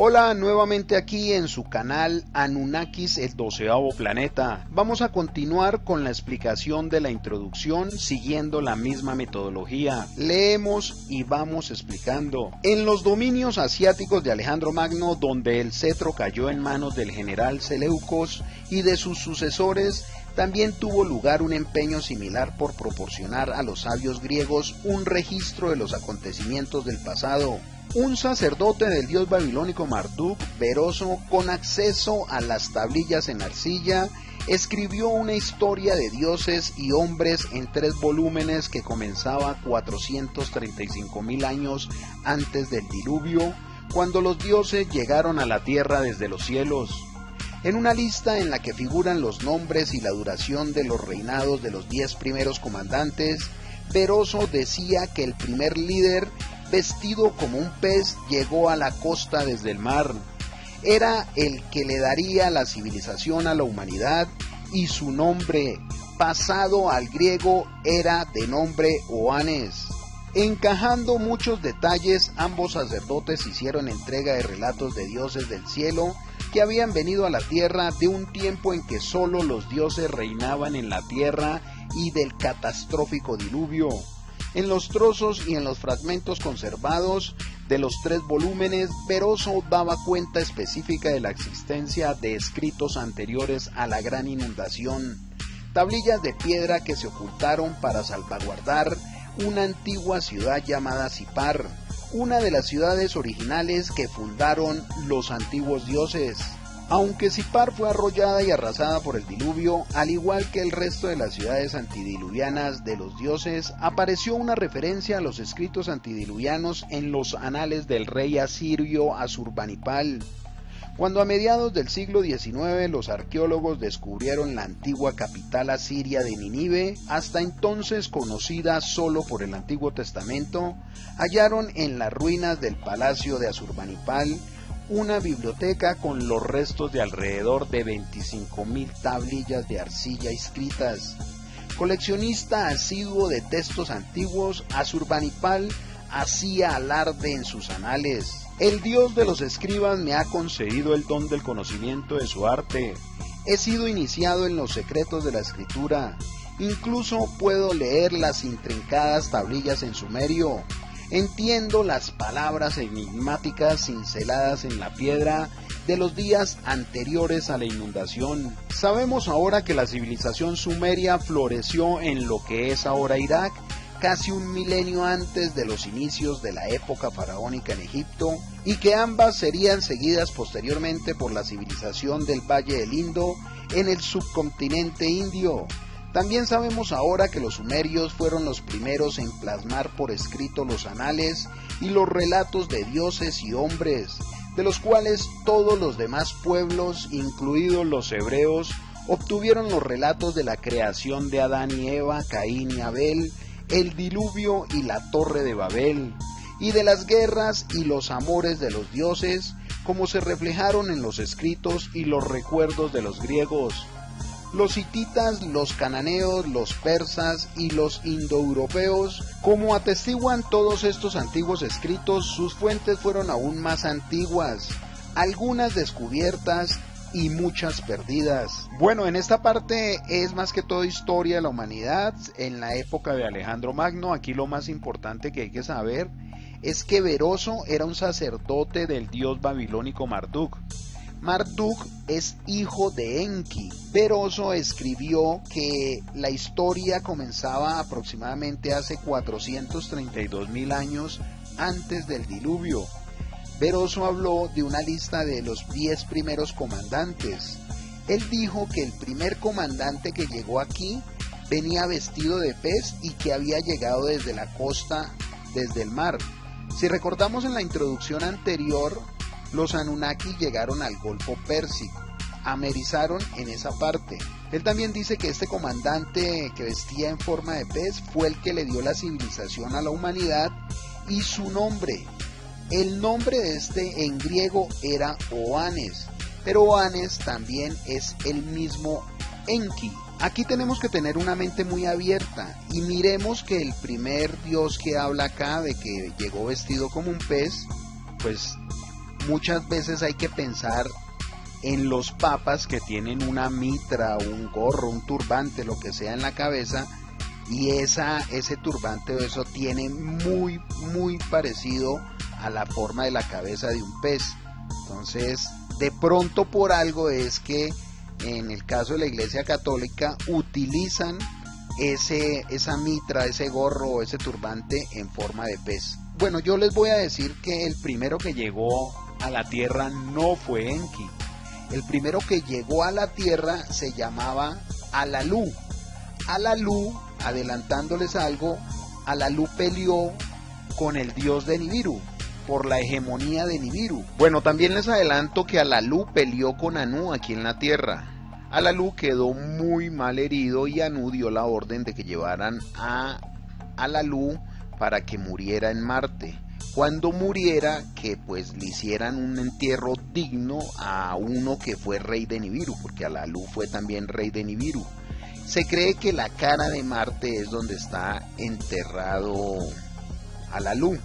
Hola, nuevamente aquí en su canal Anunnakis, el 12º planeta. Vamos a continuar con la explicación de la introducción siguiendo la misma metodología. Leemos y vamos explicando. En los dominios asiáticos de Alejandro Magno, donde el cetro cayó en manos del general Seleucos y de sus sucesores, también tuvo lugar un empeño similar por proporcionar a los sabios griegos un registro de los acontecimientos del pasado. Un sacerdote del dios babilónico Marduk, Beroso, con acceso a las tablillas en arcilla, escribió una historia de dioses y hombres en 3 volúmenes que comenzaba 435.000 años antes del diluvio, cuando los dioses llegaron a la tierra desde los cielos. En una lista en la que figuran los nombres y la duración de los reinados de los 10 primeros comandantes, Beroso decía que el primer líder, vestido como un pez, llegó a la costa desde el mar. Era el que le daría la civilización a la humanidad, y su nombre, pasado al griego, era de nombre Oannes. Encajando muchos detalles, ambos sacerdotes hicieron entrega de relatos de dioses del cielo que habían venido a la tierra de un tiempo en que solo los dioses reinaban en la tierra y del catastrófico diluvio. En los trozos y en los fragmentos conservados de los 3 volúmenes, Beroso daba cuenta específica de la existencia de escritos anteriores a la gran inundación, tablillas de piedra que se ocultaron para salvaguardar una antigua ciudad llamada Sipar, una de las ciudades originales que fundaron los antiguos dioses. Aunque Sipar fue arrollada y arrasada por el diluvio, al igual que el resto de las ciudades antidiluvianas de los dioses, apareció una referencia a los escritos antidiluvianos en los anales del rey asirio Asurbanipal. Cuando a mediados del siglo XIX los arqueólogos descubrieron la antigua capital asiria de Nínive, hasta entonces conocida solo por el Antiguo Testamento, hallaron en las ruinas del palacio de Asurbanipal una biblioteca con los restos de alrededor de 25.000 tablillas de arcilla escritas. Coleccionista asiduo de textos antiguos, Asurbanipal hacía alarde en sus anales: el dios de los escribas me ha concedido el don del conocimiento de su arte. He sido iniciado en los secretos de la escritura. Incluso puedo leer las intrincadas tablillas en sumerio. Entiendo las palabras enigmáticas cinceladas en la piedra de los días anteriores a la inundación. Sabemos ahora que la civilización sumeria floreció en lo que es ahora Irak, casi un milenio antes de los inicios de la época faraónica en Egipto, y que ambas serían seguidas posteriormente por la civilización del Valle del Indo en el subcontinente indio. También sabemos ahora que los sumerios fueron los primeros en plasmar por escrito los anales y los relatos de dioses y hombres, de los cuales todos los demás pueblos, incluidos los hebreos, obtuvieron los relatos de la creación de Adán y Eva, Caín y Abel, el diluvio y la torre de Babel, y de las guerras y los amores de los dioses, como se reflejaron en los escritos y los recuerdos de los griegos. Los hititas, los cananeos, los persas y los indoeuropeos, como atestiguan todos estos antiguos escritos, sus fuentes fueron aún más antiguas, algunas descubiertas y muchas perdidas. Bueno, en esta parte es más que todo historia de la humanidad en la época de Alejandro Magno. Aquí lo más importante que hay que saber es que Beroso era un sacerdote del dios babilónico Marduk. Marduk es hijo de Enki. Beroso escribió que la historia comenzaba aproximadamente hace 432.000 años antes del diluvio. Beroso habló de una lista de los 10 primeros comandantes. Él dijo que el primer comandante que llegó aquí venía vestido de pez y que había llegado desde la costa, desde el mar. Si recordamos en la introducción anterior, los Anunnaki llegaron al Golfo Pérsico, amerizaron en esa parte. Él también dice que este comandante que vestía en forma de pez fue el que le dio la civilización a la humanidad, y su nombre, el nombre de este en griego era Oannes, pero Oannes también es el mismo Enki. Aquí tenemos que tener una mente muy abierta y miremos que el primer dios que habla acá de que llegó vestido como un pez, pues muchas veces hay que pensar en los papas que tienen una mitra, un gorro, un turbante, lo que sea en la cabeza, y ese turbante o eso tiene muy parecido a la forma de la cabeza de un pez. Entonces, de pronto por algo es que en el caso de la Iglesia Católica utilizan esa mitra, ese gorro o ese turbante en forma de pez. Bueno, yo les voy a decir que el primero que llegó a la tierra no fue Enki. El primero que llegó a la tierra se llamaba Alalú. Alalú, adelantándoles algo, Alalú peleó con el dios de Nibiru por la hegemonía de Nibiru. Bueno, también les adelanto que Alalú peleó con Anu aquí en la tierra. Alalú quedó muy mal herido y Anu dio la orden de que llevaran a Alalú para que muriera en Marte. Cuando muriera, que pues le hicieran un entierro digno a uno que fue rey de Nibiru, porque Alalú fue también rey de Nibiru. Se cree que la cara de Marte es donde está enterrado Alalú.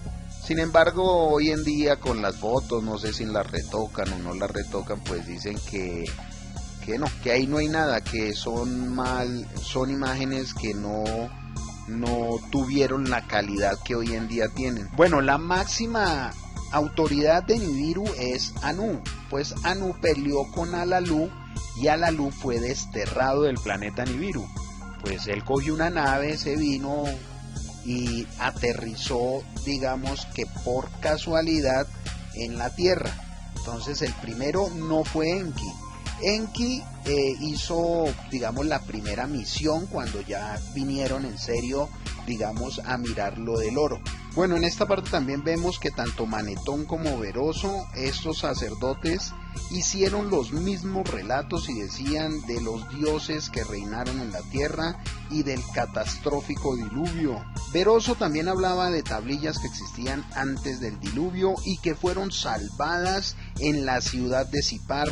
Sin embargo, hoy en día con las fotos, no sé si las retocan o no las retocan, pues dicen que no, que ahí no hay nada, que son imágenes que no tuvieron la calidad que hoy en día tienen. Bueno, la máxima autoridad de Nibiru es Anu, pues Anu peleó con Alalú y Alalú fue desterrado del planeta Nibiru. Pues él cogió una nave, se vino y aterrizó, digamos que por casualidad, en la Tierra. Entonces el primero no fue Enki. Enki hizo, digamos, la primera misión cuando ya vinieron en serio, digamos, a mirar lo del oro. Bueno, en esta parte también vemos que tanto Manetón como Beroso, estos sacerdotes, hicieron los mismos relatos y decían de los dioses que reinaron en la tierra y del catastrófico diluvio. Beroso también hablaba de tablillas que existían antes del diluvio y que fueron salvadas en la ciudad de Sipar.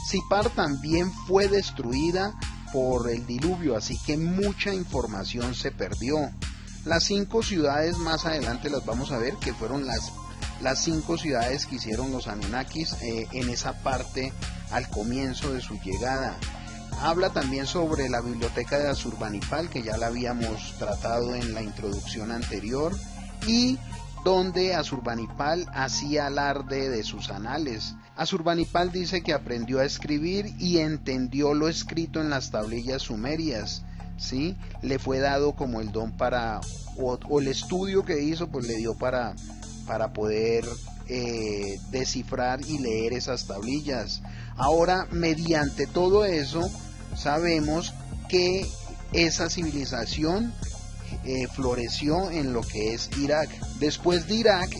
Sipar también fue destruida por el diluvio, así que mucha información se perdió. Las 5 ciudades más adelante las vamos a ver, que fueron las 5 ciudades que hicieron los Anunnakis en esa parte al comienzo de su llegada. Habla también sobre la biblioteca de Asurbanipal, que ya la habíamos tratado en la introducción anterior, y donde Asurbanipal hacía alarde de sus anales. Asurbanipal dice que aprendió a escribir y entendió lo escrito en las tablillas sumerias, ¿sí? Le fue dado como el don o el estudio que hizo, pues le dio para poder descifrar y leer esas tablillas. Ahora, mediante todo eso, sabemos que esa civilización floreció en lo que es Irak. Después de Irak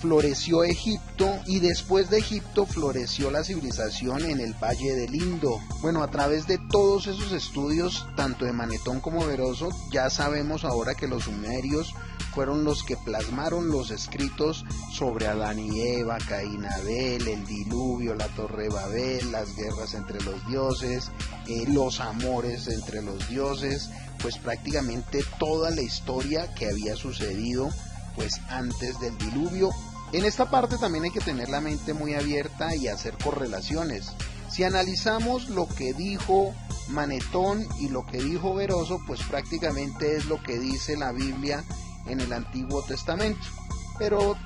floreció Egipto, y después de Egipto floreció la civilización en el Valle del Indo. Bueno, a través de todos esos estudios, tanto de Manetón como Beroso, ya sabemos ahora que los sumerios fueron los que plasmaron los escritos sobre Adán y Eva, Caín, Abel, el diluvio, la Torre de Babel, las guerras entre los dioses, los amores entre los dioses, pues prácticamente toda la historia que había sucedido pues antes del diluvio. En esta parte también hay que tener la mente muy abierta y hacer correlaciones. Si analizamos lo que dijo Manetón y lo que dijo Beroso, pues prácticamente es lo que dice la Biblia en el Antiguo Testamento. Pero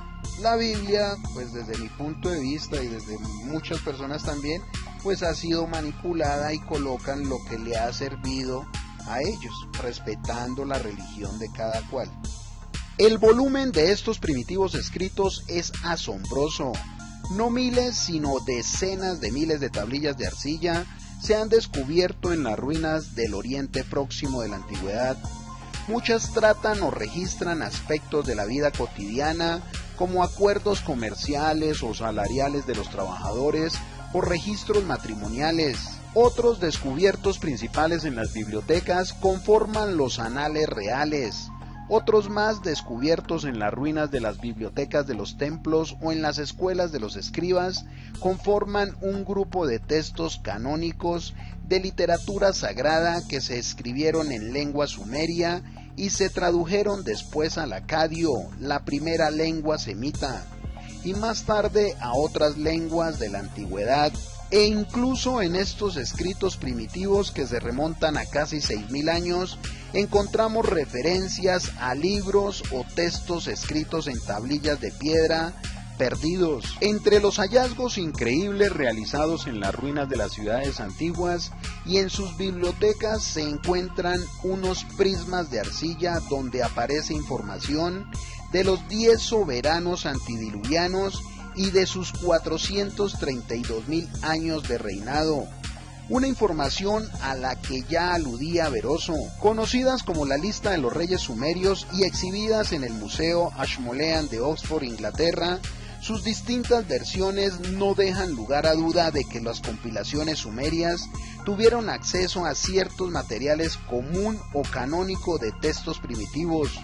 la Biblia, pues desde mi punto de vista y desde muchas personas también, pues ha sido manipulada y colocan lo que le ha servido a ellos, respetando la religión de cada cual. El volumen de estos primitivos escritos es asombroso. No miles, sino decenas de miles de tablillas de arcilla se han descubierto en las ruinas del Oriente Próximo de la Antigüedad. Muchas tratan o registran aspectos de la vida cotidiana, como acuerdos comerciales o salariales de los trabajadores o registros matrimoniales. Otros descubiertos principales en las bibliotecas conforman los anales reales. Otros más descubiertos en las ruinas de las bibliotecas de los templos o en las escuelas de los escribas conforman un grupo de textos canónicos de literatura sagrada que se escribieron en lengua sumeria y se tradujeron después al acadio, la primera lengua semita. y más tarde a otras lenguas de la antigüedad, e incluso en estos escritos primitivos que se remontan a casi 6000 años, encontramos referencias a libros o textos escritos en tablillas de piedra perdidos. Entre los hallazgos increíbles realizados en las ruinas de las ciudades antiguas y en sus bibliotecas se encuentran unos prismas de arcilla donde aparece información de los 10 soberanos antidiluvianos y de sus 432.000 años de reinado. Una información a la que ya aludía Veroso, conocidas como la lista de los reyes sumerios y exhibidas en el Museo Ashmolean de Oxford, Inglaterra. Sus distintas versiones no dejan lugar a duda de que las compilaciones sumerias tuvieron acceso a ciertos materiales común o canónico de textos primitivos,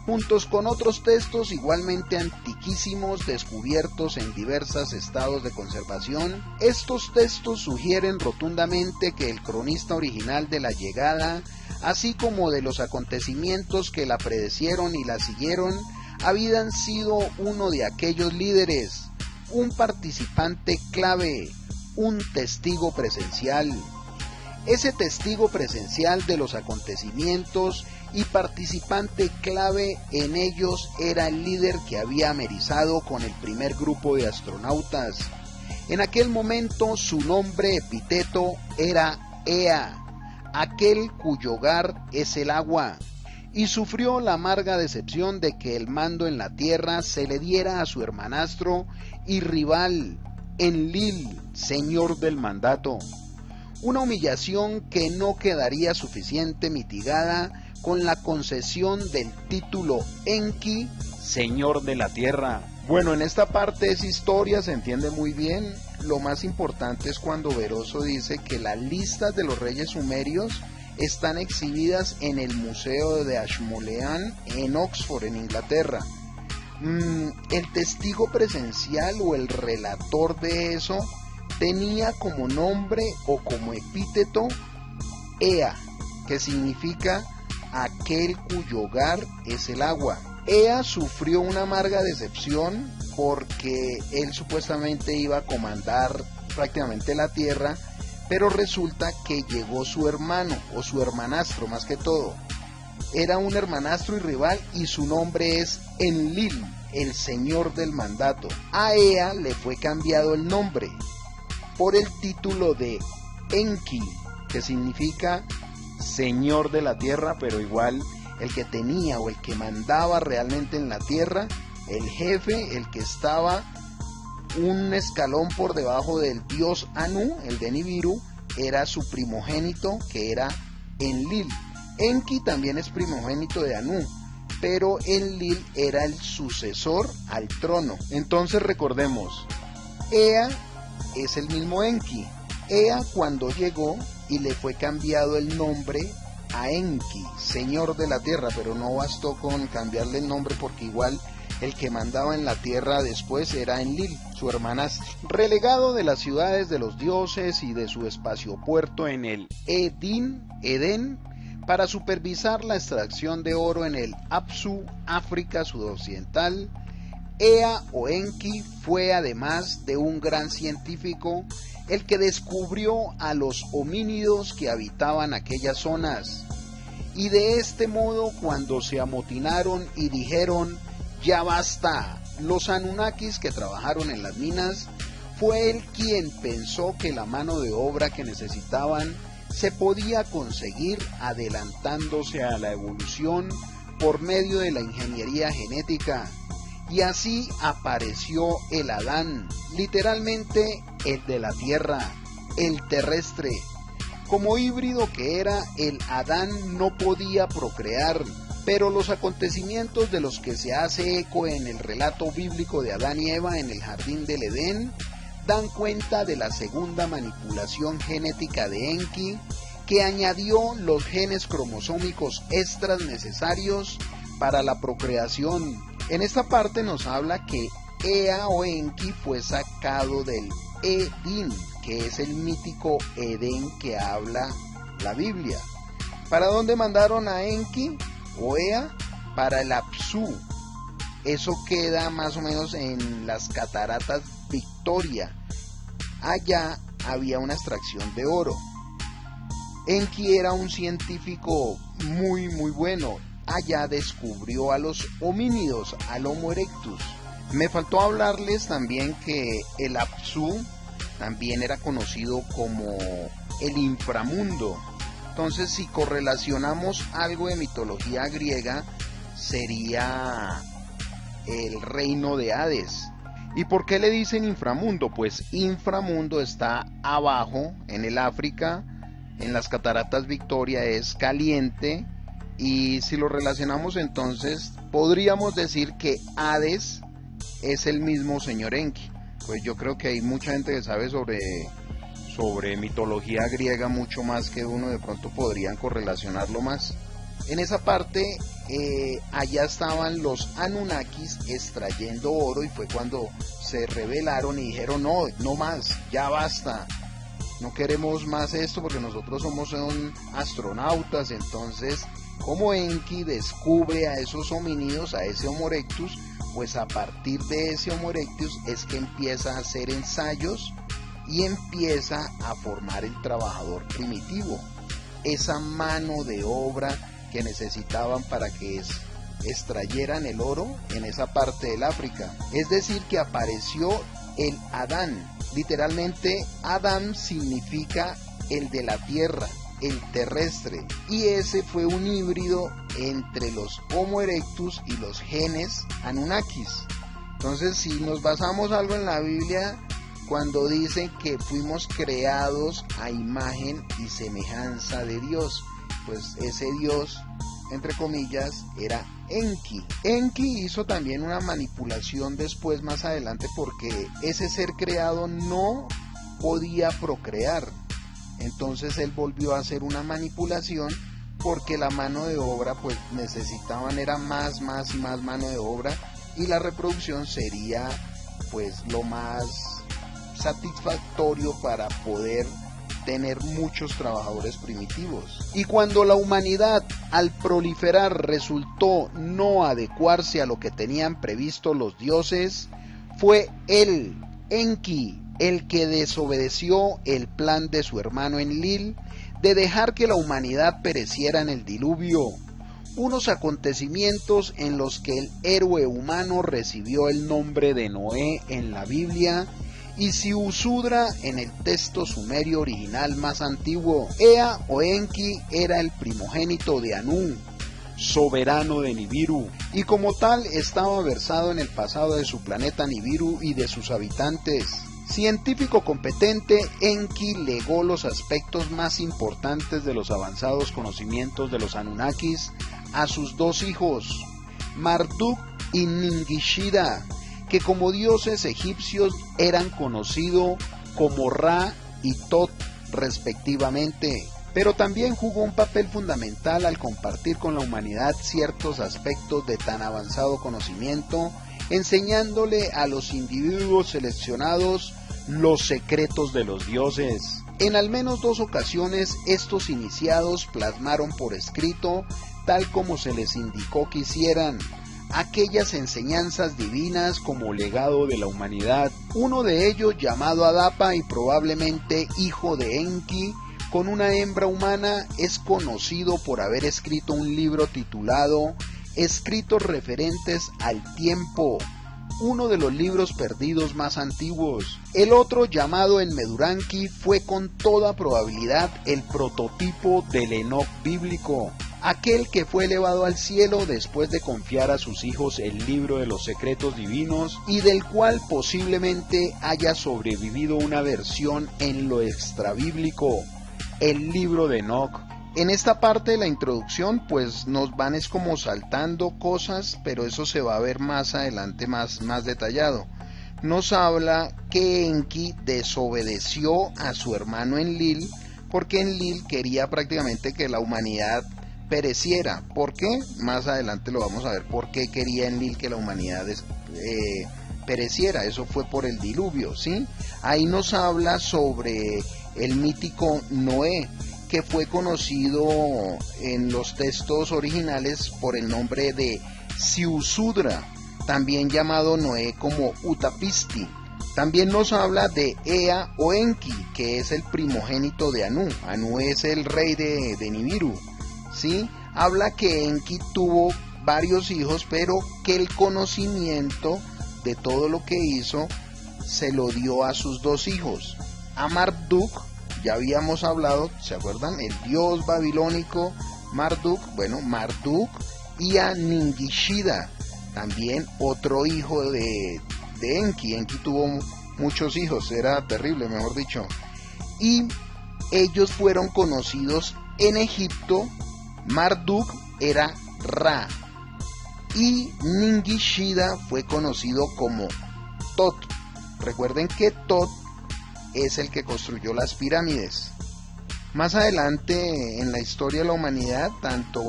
juntos con otros textos igualmente antiquísimos descubiertos en diversos estados de conservación. Estos textos sugieren rotundamente que el cronista original de la llegada, así como de los acontecimientos que la predecieron y la siguieron, habían sido uno de aquellos líderes, un participante clave, un testigo presencial. Ese testigo presencial de los acontecimientos y participante clave en ellos era el líder que había amerizado con el primer grupo de astronautas. En aquel momento su nombre epíteto era Ea, aquel cuyo hogar es el agua, y sufrió la amarga decepción de que el mando en la tierra se le diera a su hermanastro y rival, Enlil, señor del mandato. Una humillación que no quedaría suficiente mitigada con la concesión del título Enki, señor de la tierra. Bueno, en esta parte esa historia se entiende muy bien. Lo más importante es cuando Veroso dice que las listas de los reyes sumerios están exhibidas en el Museo de Ashmolean en Oxford, en Inglaterra. El testigo presencial o el relator de eso tenía como nombre o como epíteto Ea, que significa aquel cuyo hogar es el agua. Ea sufrió una amarga decepción porque él supuestamente iba a comandar prácticamente la tierra, pero resulta que llegó su hermano o su hermanastro, más que todo. Era un hermanastro y rival y su nombre es Enlil, el señor del mandato. A Ea le fue cambiado el nombre por el título de Enki, que significa señor de la tierra, pero igual el que tenía o el que mandaba realmente en la tierra, el jefe, el que estaba un escalón por debajo del dios Anu, el de Nibiru, era su primogénito, que era Enlil. Enki también es primogénito de Anu, pero Enlil era el sucesor al trono. Entonces recordemos, Ea es el mismo Enki. Ea cuando llegó y le fue cambiado el nombre a Enki, señor de la tierra, pero no bastó con cambiarle el nombre porque igual el que mandaba en la tierra después era Enlil, su hermanastro. Relegado de las ciudades de los dioses y de su espaciopuerto en el Edén, para supervisar la extracción de oro en el Apsu, África sudoccidental, Ea o Enki fue, además de un gran científico, el que descubrió a los homínidos que habitaban aquellas zonas. Y de este modo, cuando se amotinaron y dijeron ya basta, los Anunnakis que trabajaron en las minas, fue él quien pensó que la mano de obra que necesitaban se podía conseguir adelantándose a la evolución por medio de la ingeniería genética. Y así apareció el Adán, literalmente el de la tierra, el terrestre. Como híbrido que era, el Adán no podía procrear, pero los acontecimientos de los que se hace eco en el relato bíblico de Adán y Eva en el jardín del Edén dan cuenta de la segunda manipulación genética de Enki, que añadió los genes cromosómicos extras necesarios para la procreación. En esta parte nos habla que Ea o Enki fue sacado del Edén, que es el mítico Edén que habla la Biblia. ¿Para dónde mandaron a Enki o Ea? Para el Apsu. Eso queda más o menos en las cataratas Victoria. Allá había una extracción de oro. Enki era un científico muy bueno. Allá descubrió a los homínidos, al Homo erectus. Me faltó hablarles también que el Apsu también era conocido como el inframundo. Entonces, si correlacionamos algo de mitología griega, sería el reino de Hades. ¿Y por qué le dicen inframundo? Pues inframundo está abajo, en el África, en las cataratas Victoria es caliente, y si lo relacionamos entonces podríamos decir que Hades es el mismo señor Enki. Pues yo creo que hay mucha gente que sabe sobre mitología griega mucho más que uno, de pronto podrían correlacionarlo más. En esa parte allá estaban los Anunnakis extrayendo oro, y fue cuando se rebelaron y dijeron no más, ya basta, no queremos más esto porque nosotros somos astronautas. Entonces, como Enki descubre a esos homínidos, a ese Homo erectus, pues a partir de ese Homo erectus es que empieza a hacer ensayos y empieza a formar el trabajador primitivo, esa mano de obra que necesitaban para que extrayeran el oro en esa parte del África. Es decir, que apareció el Adán. Literalmente Adán significa el de la tierra, el terrestre, y ese fue un híbrido entre los Homo erectus y los genes Anunnakis. Entonces, si nos basamos algo en la Biblia, cuando dice que fuimos creados a imagen y semejanza de Dios, pues ese Dios, entre comillas, era Enki. Enki hizo también una manipulación después, más adelante, porque ese ser creado no podía procrear. Entonces él volvió a hacer una manipulación, porque la mano de obra pues necesitaban era más y más mano de obra, y la reproducción sería pues lo más satisfactorio para poder tener muchos trabajadores primitivos. Y cuando la humanidad al proliferar resultó no adecuarse a lo que tenían previsto los dioses, fue él, Enki, el que desobedeció el plan de su hermano Enlil de dejar que la humanidad pereciera en el diluvio, unos acontecimientos en los que el héroe humano recibió el nombre de Noé en la Biblia y Ziusudra en el texto sumerio original más antiguo. Ea o Enki era el primogénito de Anu, soberano de Nibiru, y como tal estaba versado en el pasado de su planeta Nibiru y de sus habitantes. Científico competente, Enki legó los aspectos más importantes de los avanzados conocimientos de los Anunnakis a sus dos hijos, Marduk y Ningishida, que como dioses egipcios eran conocidos como Ra y Tot respectivamente, pero también jugó un papel fundamental al compartir con la humanidad ciertos aspectos de tan avanzado conocimiento, enseñándole a los individuos seleccionados los secretos de los dioses. En al menos dos ocasiones estos iniciados plasmaron por escrito, tal como se les indicó que hicieran, aquellas enseñanzas divinas como legado de la humanidad. Uno de ellos, llamado Adapa y probablemente hijo de Enki, con una hembra humana, es conocido por haber escrito un libro titulado Escritos referentes al tiempo, uno de los libros perdidos más antiguos. El otro, llamado Enmeduranki, fue con toda probabilidad el prototipo del Enoc bíblico, aquel que fue elevado al cielo después de confiar a sus hijos el libro de los secretos divinos y del cual posiblemente haya sobrevivido una versión en lo extrabíblico, el libro de Enoc. En esta parte de la introducción pues nos van es como saltando cosas, pero eso se va a ver más adelante más detallado. Nos habla que Enki desobedeció a su hermano Enlil, porque Enlil quería prácticamente que la humanidad pereciera. ¿Por qué? Más adelante lo vamos a ver por qué quería Enlil que la humanidad pereciera. Eso fue por el diluvio, ¿sí? Ahí nos habla sobre el mítico Noé, que fue conocido en los textos originales por el nombre de Ziusudra. también llamado Noé como Utapisti. También nos habla de Ea o Enki, que es el primogénito de Anu. Anu es el rey de Nibiru, ¿sí? Habla que Enki tuvo varios hijos, pero que el conocimiento de todo lo que hizo se lo dio a sus dos hijos. A Marduk, ya habíamos hablado, ¿se acuerdan? El dios babilónico Marduk, y a Ningishida, también otro hijo de Enki. Enki tuvo muchos hijos, era terrible, mejor dicho. Y ellos fueron conocidos en Egipto. Marduk era Ra y Ningishida fue conocido como Tot. Recuerden que Tot es el que construyó las pirámides. Más adelante en la historia de la humanidad, tanto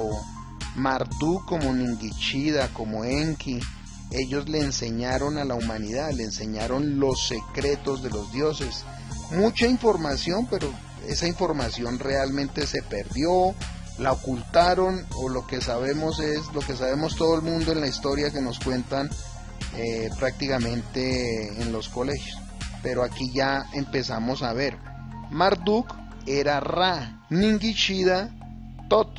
Marduk como Ningishida como Enki, ellos le enseñaron a la humanidad, le enseñaron los secretos de los dioses. Mucha información, pero esa información realmente se perdió, la ocultaron, o lo que sabemos es lo que sabemos todo el mundo en la historia que nos cuentan prácticamente en los colegios. Pero aquí ya empezamos a ver. Marduk era Ra, Ningishida, Tot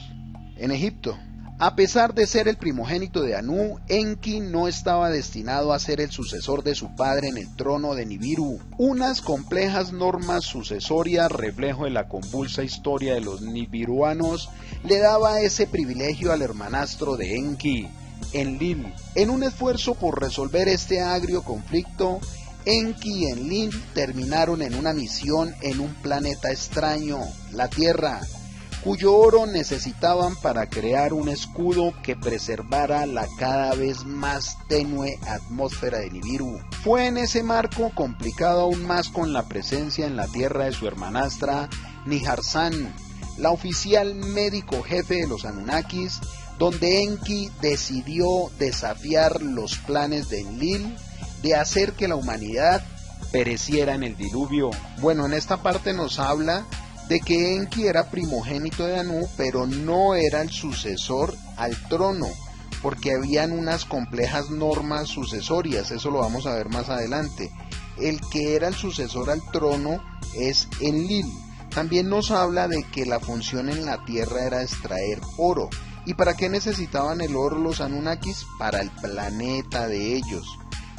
en Egipto. A pesar de ser el primogénito de Anu, Enki no estaba destinado a ser el sucesor de su padre en el trono de Nibiru. Unas complejas normas sucesorias, reflejo de la convulsa historia de los nibiruanos, le daba ese privilegio al hermanastro de Enki, Enlil. En un esfuerzo por resolver este agrio conflicto, Enki y Enlil terminaron en una misión en un planeta extraño, la Tierra, cuyo oro necesitaban para crear un escudo que preservara la cada vez más tenue atmósfera de Nibiru. Fue en ese marco, complicado aún más con la presencia en la Tierra de su hermanastra Niharzan, la oficial médico jefe de los Anunnakis, donde Enki decidió desafiar los planes de Enlil de hacer que la humanidad pereciera en el diluvio. Bueno, en esta parte nos habla de que Enki era primogénito de Anu, pero no era el sucesor al trono, porque habían unas complejas normas sucesorias, eso lo vamos a ver más adelante. El que era el sucesor al trono es Enlil. También nos habla de que la función en la tierra era extraer oro. ¿Y para qué necesitaban el oro los Anunnakis? Para el planeta de ellos.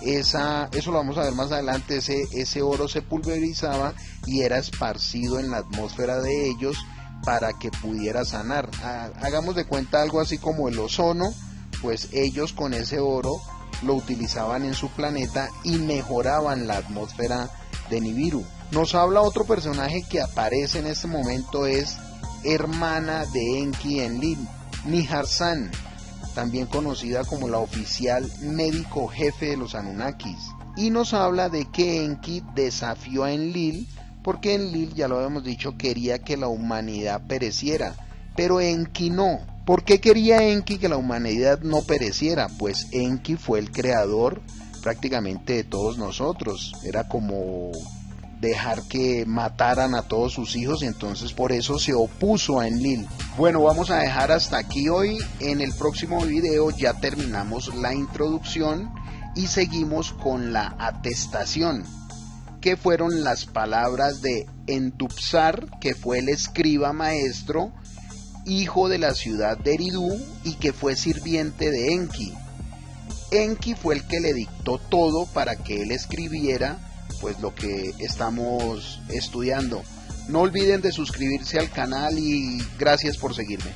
Eso lo vamos a ver más adelante. Ese oro se pulverizaba y era esparcido en la atmósfera de ellos para que pudiera sanar. Hagamos de cuenta algo así como el ozono, pues ellos con ese oro lo utilizaban en su planeta y mejoraban la atmósfera de Nibiru. Nos habla otro personaje que aparece en este momento, es hermana de Enki y Enlil, Niharzan, también conocida como la oficial médico jefe de los Anunnakis, y nos habla de que Enki desafió a Enlil, porque Enlil, ya lo habíamos dicho, quería que la humanidad pereciera, pero Enki no. ¿Por qué quería Enki que la humanidad no pereciera? Pues Enki fue el creador prácticamente de todos nosotros, era como dejar que mataran a todos sus hijos, y entonces por eso se opuso a Enlil. Bueno, vamos a dejar hasta aquí hoy. En el próximo video ya terminamos la introducción y seguimos con la atestación, que fueron las palabras de Endupsar, que fue el escriba maestro, hijo de la ciudad de Eridu y que fue sirviente de Enki. Enki fue el que le dictó todo para que él escribiera pues lo que estamos estudiando. No olviden de suscribirse al canal y gracias por seguirme.